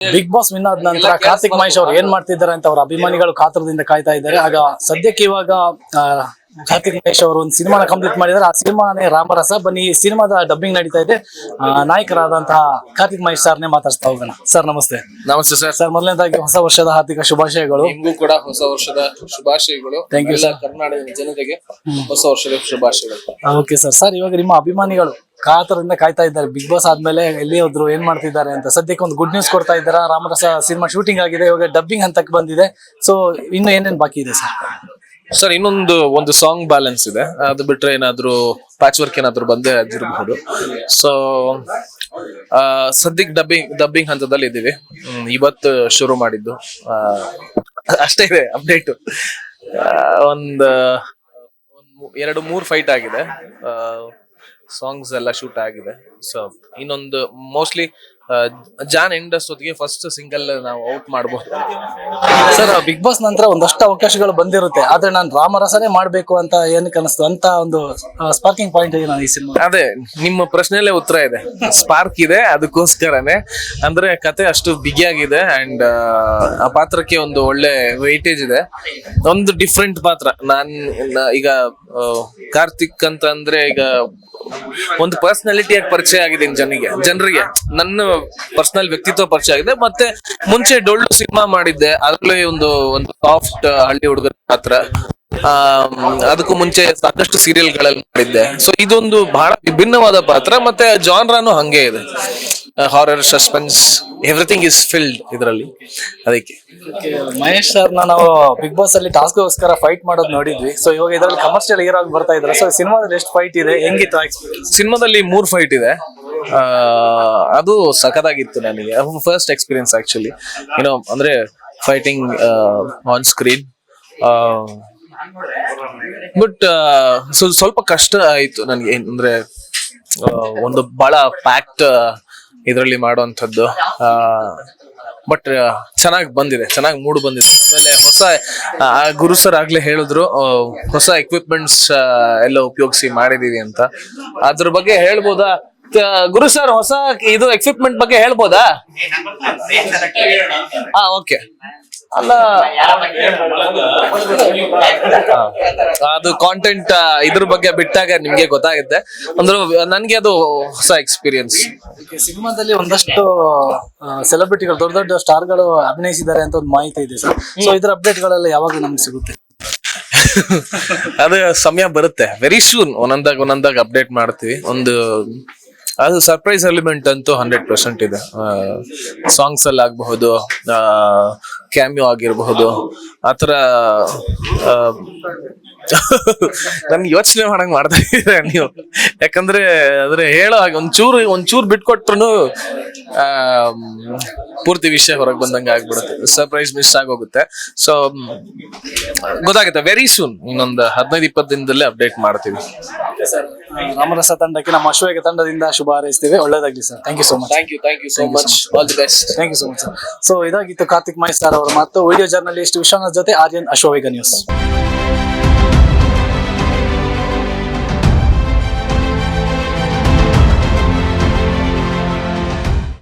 Big boss win ಆದ ನಂತರ ಕಾರ್ತಿಕ್ ಮಹೇಶ್ ಅವರು ಏನ್ ಮಾಡ್ತಿದ್ದಾರೆ ಅಂತ ಅವರ ಅಭಿಮಾನಿಗಳು ಕಾತರದಿಂದ ಕಾಯ್ತಾ ಇದ್ದಾರೆ. ಆಗ ಸದ್ಯಕ್ಕೆ ಇವಾಗ ಕಾರ್ತಿಕ್ ಮಹೇಶ್ ಅವರು ಒಂದು ಸಿನಿಮಾನ ಕಂಪ್ಲೀಟ್ ಮಾಡಿದ್ದಾರೆ. ಆ ಸಿನಿಮಾನೇ ರಾಮರಸ. ಬನ್ನಿ, ಈ ಸಿನಿಮಾದ ಡಬ್ಬಿಂಗ್ ನಡೀತಾ ಇದೆ. ನಾಯಕರಾದಂತಹ ಕಾರ್ತಿಕ್ ಮಹೇಶ್ ಸರ್ನೇ ಮಾತಾಡ್ತಾ ಹೋಗೋಣ. ಸರ್ ನಮಸ್ತೆ. ನಮಸ್ತೆ ಸರ್. ಸರ್, ಮೊದಲನೇದಾಗಿ ಹೊಸ ವರ್ಷದ ಹಾರ್ದಿಕ ಶುಭಾಶಯಗಳು. ನಿಮಗೂ ಕೂಡ ಹೊಸ ವರ್ಷದ ಶುಭಾಶಯಗಳು. Thank you sir. ಕರ್ನಾಟಕದ ಜನತೆಗೆ ಹೊಸ ವರ್ಷದ ಶುಭಾಶಯಗಳು. Okay sir. ಸರ್, ಇವಾಗ ನಿಮ್ಮ ಅಭಿಮಾನಿಗಳು ಕಾತರದಿಂದ ಕಾಯ್ತಾ ಇದ್ದಾರೆ. ಬಿಗ್ ಬಾಸ್ ಆದ್ಮೇಲೆ ಎಲ್ಲಿ ಹೋದ್ರು, ಏನ್ ಮಾಡ್ತಿದ್ದಾರೆ ಅಂತ. ಸದ್ಯಕ್ಕೆ ಒಂದು ಗುಡ್ ನ್ಯೂಸ್ ಕೊಡ್ತಾ ಇದ್ದಾರೆ. ರಾಮರಸ ಸಿನಿಮಾ ಶೂಟಿಂಗ್ ಆಗಿದೆ, ಇವಾಗ ಡಬ್ಬಿಂಗ್ ಹಂತಕ್ಕೆ ಬಂದಿದೆ. ಸೊ ಇನ್ನು ಏನೇನ್ ಬಾಕಿ ಇದೆ ಸರ್? ಸರ್, ಒಂದು ಸಾಂಗ್ ಬ್ಯಾಲೆನ್ಸ್ ಇದೆ. ಅದು ಬಿಟ್ರೆ ಏನಾದ್ರು ಪ್ಯಾಚ್ ವರ್ಕ್ ಏನಾದ್ರು ಬಂದೇ ಆಗಿರಬಹುದು. ಸೊ ಸದ್ಯಕ್ಕೆ ಡಬ್ಬಿಂಗ್ ಹಂತದಲ್ಲಿ ಇದ್ದೀವಿ. ಇವತ್ತು ಶುರು ಮಾಡಿದ್ದು ಅಷ್ಟೇ ಇದೆ ಅಪ್ಡೇಟ್. ಒಂದ್ 2-3 ಫೈಟ್ ಆಗಿದೆ. ಸಾಂಗ್ಸ್ ಎಲ್ಲ ಶೂಟ್ ಆಗಿದೆ. ಸೊ ಇನ್ನೊಂದು ಮೋಸ್ಟ್ಲಿ ಜಾನ್ ಎಂಡ್ ಅಷ್ಟೊತ್ತಿಗೆ ಫಸ್ಟ್ ಸಿಂಗಲ್ ನಾವು ಔಟ್ ಮಾಡಬಹುದು. ಸರ್, ಬಿಗ್ ಬಾಸ್ ನಂತರ ಒಂದಷ್ಟು ಅವಕಾಶಗಳು ಬಂದಿರುತ್ತೆ, ಆದ್ರೆ ನಾನು ರಾಮರಸನೇ ಮಾಡ್ಬೇಕು ಅಂತ ಏನಕ್ಕೆ ಅನಿಸ್ತು ಅಂತ ಒಂದು ಸ್ಪಾರ್ಕಿಂಗ್ ಪಾಯಿಂಟ್ ಇದೆ ಈ ಸಿನಿಮಾ. ಅದೇ ನಿಮ್ಮ ಪ್ರಶ್ನೆಯಲ್ಲೇ ಉತ್ತರ ಇದೆ. ಸ್ಪಾರ್ಕ್ ಇದೆ, ಅದಕ್ಕೋಸ್ಕರನೇ. ಅಂದ್ರೆ ಕತೆ ಅಷ್ಟು ಬಿಗಿಯಾಗಿದೆ ಅಂಡ್ ಆ ಪಾತ್ರಕ್ಕೆ ಒಂದು ಒಳ್ಳೆ ವೆಯ್ಟೇಜ್ ಇದೆ. ಒಂದು ಡಿಫ್ರೆಂಟ್ ಪಾತ್ರ. ಈಗ ಕಾರ್ತಿಕ್ ಅಂತ ಅಂದ್ರೆ ಈಗ ಒಂದು ಪರ್ಸನಾಲಿಟಿಯಾಗಿ ಪರಿಚಯ ಆಗಿದೆ ಜನರಿಗೆ. ನನ್ನ ಪರ್ಸನಲ್ ವ್ಯಕ್ತಿತ್ವ ಪರಿಚಯ ಆಗಿದೆ. ಮತ್ತೆ ಮುಂಚೆ ಡೊಳ್ಳು ಸಿನಿಮಾ ಮಾಡಿದ್ದೆ, ಅದ್ರಲ್ಲಿ ಒಂದು ಸಾಫ್ಟ್ ಹಳ್ಳಿ ಹುಡುಗರ ಪಾತ್ರ. ಅದಕ್ಕೂ ಮುಂಚೆ ಸಾಕಷ್ಟು ಸೀರಿಯಲ್ ಗಳಲ್ಲಿ ಮಾಡಿದ್ದೆ. ಸೊ ಇದೊಂದು ಬಹಳ ವಿಭಿನ್ನವಾದ ಪಾತ್ರ. ಮತ್ತೆ ಜಾನ್ರಾನು ಹಂಗೆ ಇದೆ. Horror, suspense, everything is filled ಇದರಲ್ಲಿ. ಅದಕ್ಕೆ ಮಹೇಶ್ ಸರ್ನ ನಾವು ಬಿಗ್ ಬಾಸ್ ಅಲ್ಲಿ ಟಾಸ್ಕ್ಗೋಸ್ಕರ ಫೈಟ್ ಮಾಡೋದು ನೋಡಿದ್ವಿ. ಸೊ ಇವಾಗ ಇದರಲ್ಲಿ ಕಮರ್ಷಿಯಲ್ ಹೀರೋ ಆಗಿ ಬರ್ತಾ ಇದ್ದಾರೆ. ಸೊ ಸಿನಿಮಾದಲ್ಲಿ ಎಷ್ಟು ಫೈಟ್ ಇದೆ, ಹೆಂಗಿತ್ತು ಎಕ್ಸ್ಪೀರಿಯನ್ಸ್? ಸಿನಿಮಾದಲ್ಲಿ 3 ಫೈಟ್ ಇದೆ. ಅದು ಸಖತ್ತಾಗಿತ್ತು ನನಗೆ. First experience actually. ಅಂದ್ರೆ ಫೈಟಿಂಗ್ ಆನ್ ಸ್ಕ್ರೀನ್. ಬಟ್ ಸ್ವಲ್ಪ ಕಷ್ಟ ಆಯ್ತು ನನಗೆ. ಅಂದ್ರೆ ಒಂದು ಬಹಳ ಪ್ಯಾಕ್ಟ್ ಇದರಲ್ಲಿ ಮಾಡುವಂಥದ್ದು. ಬಟ್ ಚೆನ್ನಾಗಿ ಬಂದಿದೆ, ಚೆನ್ನಾಗಿ ಮೂಡ್ ಬಂದಿದೆ. ಆಮೇಲೆ ಹೊಸ ಗುರು ಸರ್ ಆಗ್ಲೇ ಹೇಳಿದ್ರು, ಹೊಸ ಎಕ್ವಿಪ್ಮೆಂಟ್ಸ್ ಎಲ್ಲ ಉಪಯೋಗಿಸಿ ಮಾಡಿದೀವಿ ಅಂತ. ಅದ್ರ ಬಗ್ಗೆ ಹೇಳ್ಬೋದಾ ಗುರು ಸರ್? ಹೊಸ ಇದು ಎಕ್ವಿಪ್ಮೆಂಟ್ ಬಗ್ಗೆ ಹೇಳ್ಬೋದಾ? ಓಕೆ. ಅಲ್ಲ, ಅದು ಕಾಂಟೆಂಟ್ ಇದ್ರ ಬಗ್ಗೆ ಬಿಟ್ಟಾಗ ನಿಮ್ಗೆ ಗೊತ್ತಾಗುತ್ತೆ. ಅಂದ್ರೆ ನನ್ಗೆ ಅದು ಹೊಸ ಎಕ್ಸ್ಪೀರಿಯನ್ಸ್. ಸಿನಿಮಾದಲ್ಲಿ ಒಂದಷ್ಟು ಸೆಲೆಬ್ರಿಟಿಗಳು, ದೊಡ್ಡ ದೊಡ್ಡ ಸ್ಟಾರ್ಗಳು ಅಭಿನಯಿಸಿದ್ದಾರೆ ಅಂತ ಒಂದು ಮಾಹಿತಿ ಇದೆ ಸರ್. ಸೊ ಇದ್ರ ಅಪ್ಡೇಟ್ ಗಳೆಲ್ಲ ಯಾವಾಗ ನಮ್ಗೆ ಸಿಗುತ್ತೆ? ಅದು ಸಮಯ ಬರುತ್ತೆ. ವೆರಿ ಸೂನ್ ಒಂದೊಂದಾಗ ಅಪ್ಡೇಟ್ ಮಾಡ್ತೀವಿ. ಅದು ಸರ್ಪ್ರೈಸ್ ಎಲಿಮೆಂಟ್ ಅಂತೂ 100% ಇದೆ. ಸಾಂಗ್ಸ್ ಅಲ್ಲಿ ಆಗಬಹುದು, ಕ್ಯಾಮಿಯೋ ಆಗಿರಬಹುದು. ಆತರ ನನ್ಗೆ ಯೋಚನೆ ಮಾಡಂಗ್ ಮಾಡ್ತಾ ಇದ್ದೀರ ನೀವು. ಯಾಕಂದ್ರೆ ಹೇಳೋ ಹಾಗೆ ಒಂಚೂರು ಬಿಟ್ಕೊಟ್ರು ಪೂರ್ತಿ ವಿಷಯ ಹೊರಗೆ ಬಂದಂಗೆ ಆಗ್ಬಿಡುತ್ತೆ. ಸರ್ಪ್ರೈಸ್ ಮಿಸ್ ಆಗೋಗುತ್ತೆ. ಸೊ ಗೊತ್ತಾಗುತ್ತೆ ವೆರಿ ಸೂನ್. ಇನ್ನೊಂದು 15-20 ದಿನದಲ್ಲೇ ಅಪ್ಡೇಟ್ ಮಾಡ್ತೀವಿ. ರಾಮರಸ ತಂಡಕ್ಕೆ, ನಮ್ಮ ಅಶ್ವೇಗ ತಂಡದಿಂದ ಶುಭ ಹಾರೈಸ್ತೇವೆ. ಒಳ್ಳೇದಾಗ್ಲಿ sir. Thank you so much. Thank you so much. All the best. Thank you so much sir. So ಇದಾಗಿತ್ತು ಕಾರ್ತಿಕ್ ಮಹೇಶ್ ಸರ್ ಅವರು ಮತ್ತು ವಿಡಿಯೋ ಜರ್ನಲಿಸ್ಟ್ ವಿಶ್ವನಾಥ್ ಜೊತೆ ಆರ್ಯನ್, ಅಶ್ವೇಗ ನ್ಯೂಸ್.